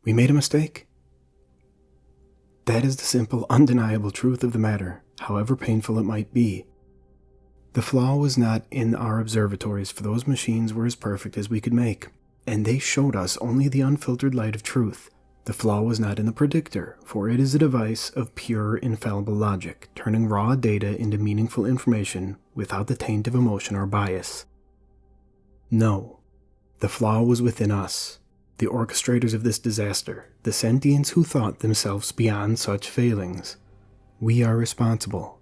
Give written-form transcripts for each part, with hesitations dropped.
We made a mistake. That is the simple, undeniable truth of the matter, however painful it might be. The flaw was not in our observatories, for those machines were as perfect as we could make, and they showed us only the unfiltered light of truth. The flaw was not in the predictor, for it is a device of pure, infallible logic, turning raw data into meaningful information without the taint of emotion or bias. No, the flaw was within us, the orchestrators of this disaster, the sentients who thought themselves beyond such failings. We are responsible.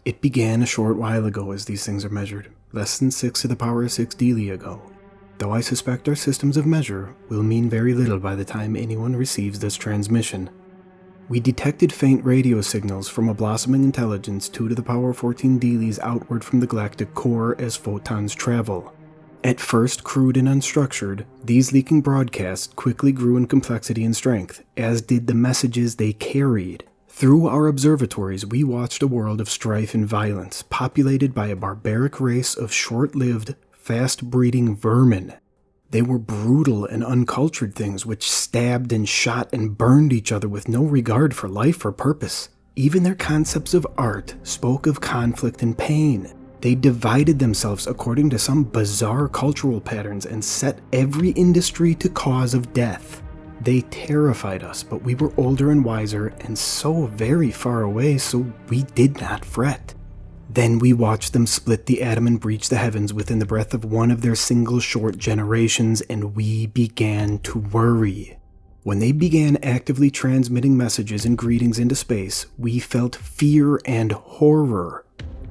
It began a short while ago as these things are measured, less than 6 to the power of 6 Delia ago, though I suspect our systems of measure will mean very little by the time anyone receives this transmission. We detected faint radio signals from a blossoming intelligence 2 to the power of 14 Delies outward from the galactic core as photons travel. At first crude and unstructured, these leaking broadcasts quickly grew in complexity and strength, as did the messages they carried. Through our observatories, we watched a world of strife and violence, populated by a barbaric race of short-lived, fast-breeding vermin. They were brutal and uncultured things which stabbed and shot and burned each other with no regard for life or purpose. Even their concepts of art spoke of conflict and pain. They divided themselves according to some bizarre cultural patterns and set every industry to cause of death. They terrified us, but we were older and wiser and so very far away, so we did not fret. Then we watched them split the atom and breach the heavens within the breath of one of their single short generations, and we began to worry. When they began actively transmitting messages and greetings into space, we felt fear and horror.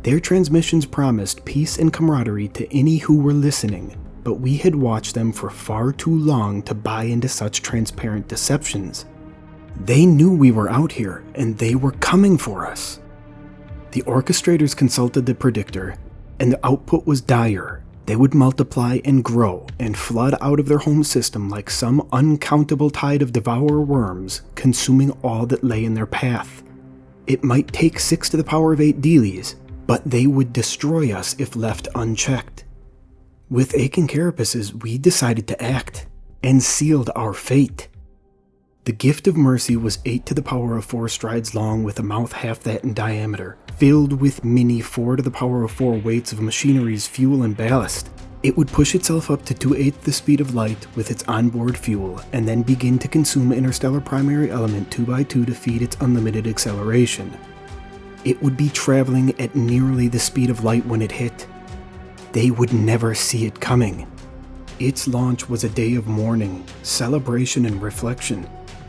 Their transmissions promised peace and camaraderie to any who were listening, but we had watched them for far too long to buy into such transparent deceptions. They knew we were out here, and they were coming for us. The orchestrators consulted the predictor, and the output was dire. They would multiply and grow and flood out of their home system like some uncountable tide of devourer worms, consuming all that lay in their path. It might take 6 to the power of 8 Delies, but they would destroy us if left unchecked. With aching carapaces, we decided to act, and sealed our fate. The gift of mercy was 8 to the power of 4 strides long with a mouth half that in diameter, filled with mini 4 to the power of 4 weights of machinery's fuel and ballast. It would push itself up to 2/8 the speed of light with its onboard fuel, and then begin to consume interstellar primary element 2 by 2 to feed its unlimited acceleration. It would be traveling at nearly the speed of light when it hit. They would never see it coming. Its launch was a day of mourning, celebration, and reflection.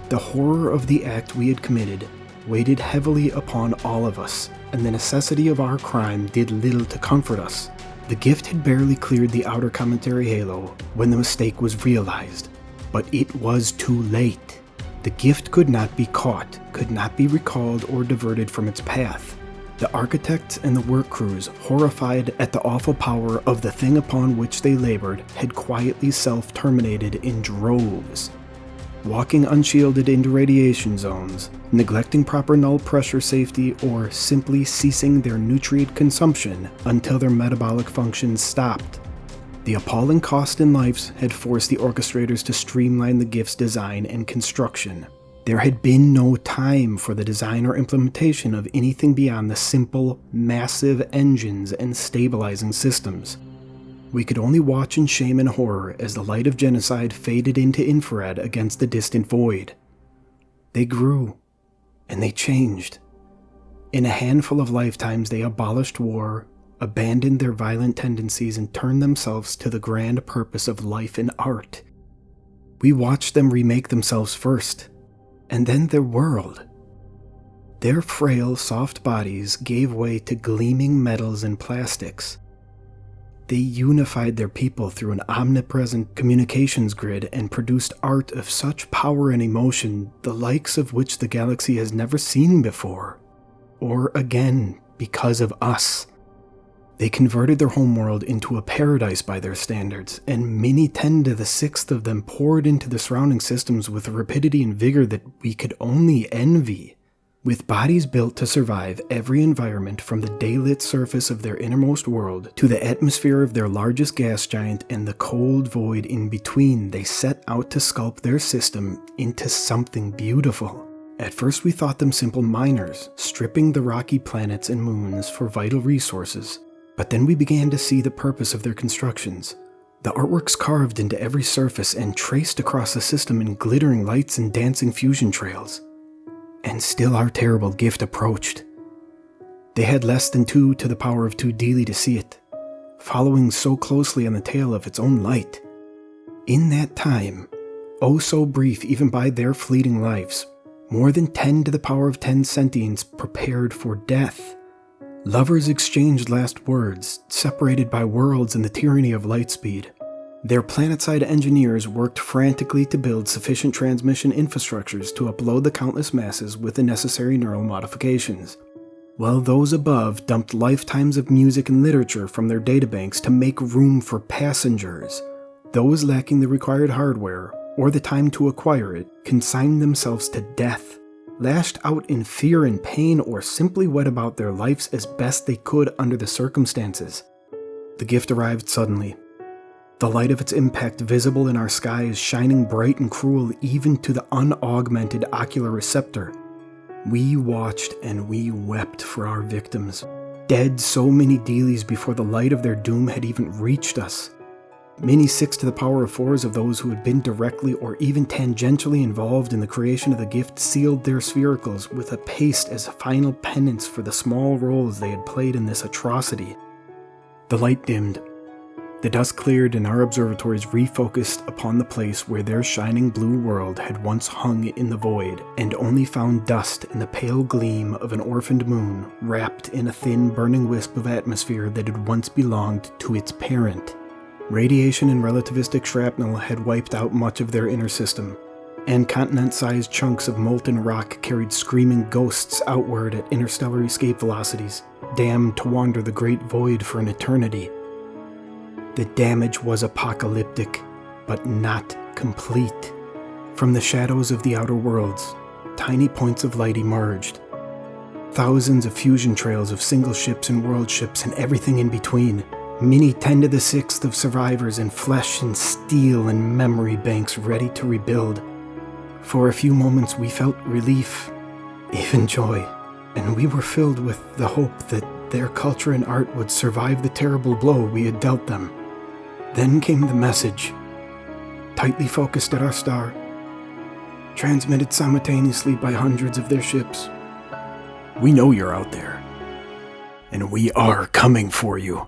The horror of the act we had committed weighed heavily upon all of us, and the necessity of our crime did little to comfort us. The gift had barely cleared the outer cometary halo when the mistake was realized, but it was too late. The gift could not be caught, could not be recalled or diverted from its path. The architects and the work crews, horrified at the awful power of the thing upon which they labored, had quietly self-terminated in droves. Walking unshielded into radiation zones, neglecting proper null pressure safety, or simply ceasing their nutrient consumption until their metabolic functions stopped. The appalling cost in lives had forced the orchestrators to streamline the gift's design and construction. There had been no time for the design or implementation of anything beyond the simple, massive engines and stabilizing systems. We could only watch in shame and horror as the light of genocide faded into infrared against the distant void. They grew, and they changed. In a handful of lifetimes they abolished war, abandoned their violent tendencies, and turned themselves to the grand purpose of life and art. We watched them remake themselves first, and then their world. Their frail, soft bodies gave way to gleaming metals and plastics. They unified their people through an omnipresent communications grid and produced art of such power and emotion, the likes of which the galaxy has never seen before, or again, because of us. They converted their homeworld into a paradise by their standards, and many 10 to the 6th of them poured into the surrounding systems with a rapidity and vigor that we could only envy. With bodies built to survive every environment from the daylit surface of their innermost world to the atmosphere of their largest gas giant and the cold void in between, they set out to sculpt their system into something beautiful. At first we thought them simple miners, stripping the rocky planets and moons for vital resources. But then we began to see the purpose of their constructions. The artworks carved into every surface and traced across the system in glittering lights and dancing fusion trails. And still our terrible gift approached. They had less than 2 to the power of 2 daily to see it, following so closely on the tail of its own light. In that time, oh so brief even by their fleeting lives, more than 10 to the power of 10 sentients prepared for death. Lovers exchanged last words, separated by worlds and the tyranny of light speed. Their planetside engineers worked frantically to build sufficient transmission infrastructures to upload the countless masses with the necessary neural modifications, while those above dumped lifetimes of music and literature from their databanks to make room for passengers. Those lacking the required hardware, or the time to acquire it, consigned themselves to death, lashed out in fear and pain, or simply went about their lives as best they could under the circumstances. The gift arrived suddenly. The light of its impact visible in our skies shining bright and cruel even to the unaugmented ocular receptor. We watched and we wept for our victims, dead so many dailies before the light of their doom had even reached us. Many 6 to the power of 4s of those who had been directly or even tangentially involved in the creation of the gift sealed their sphericals with a paste as final penance for the small roles they had played in this atrocity. The light dimmed. The dust cleared and our observatories refocused upon the place where their shining blue world had once hung in the void, and only found dust and the pale gleam of an orphaned moon wrapped in a thin burning wisp of atmosphere that had once belonged to its parent. Radiation and relativistic shrapnel had wiped out much of their inner system, and continent-sized chunks of molten rock carried screaming ghosts outward at interstellar escape velocities, damned to wander the great void for an eternity. The damage was apocalyptic, but not complete. From the shadows of the outer worlds, tiny points of light emerged. Thousands of fusion trails of single ships and world ships and everything in between. Many 10 to the 6th of survivors in flesh and steel and memory banks ready to rebuild. For a few moments we felt relief, even joy, and we were filled with the hope that their culture and art would survive the terrible blow we had dealt them. Then came the message, tightly focused at our star, transmitted simultaneously by hundreds of their ships. We know you're out there, and we are coming for you.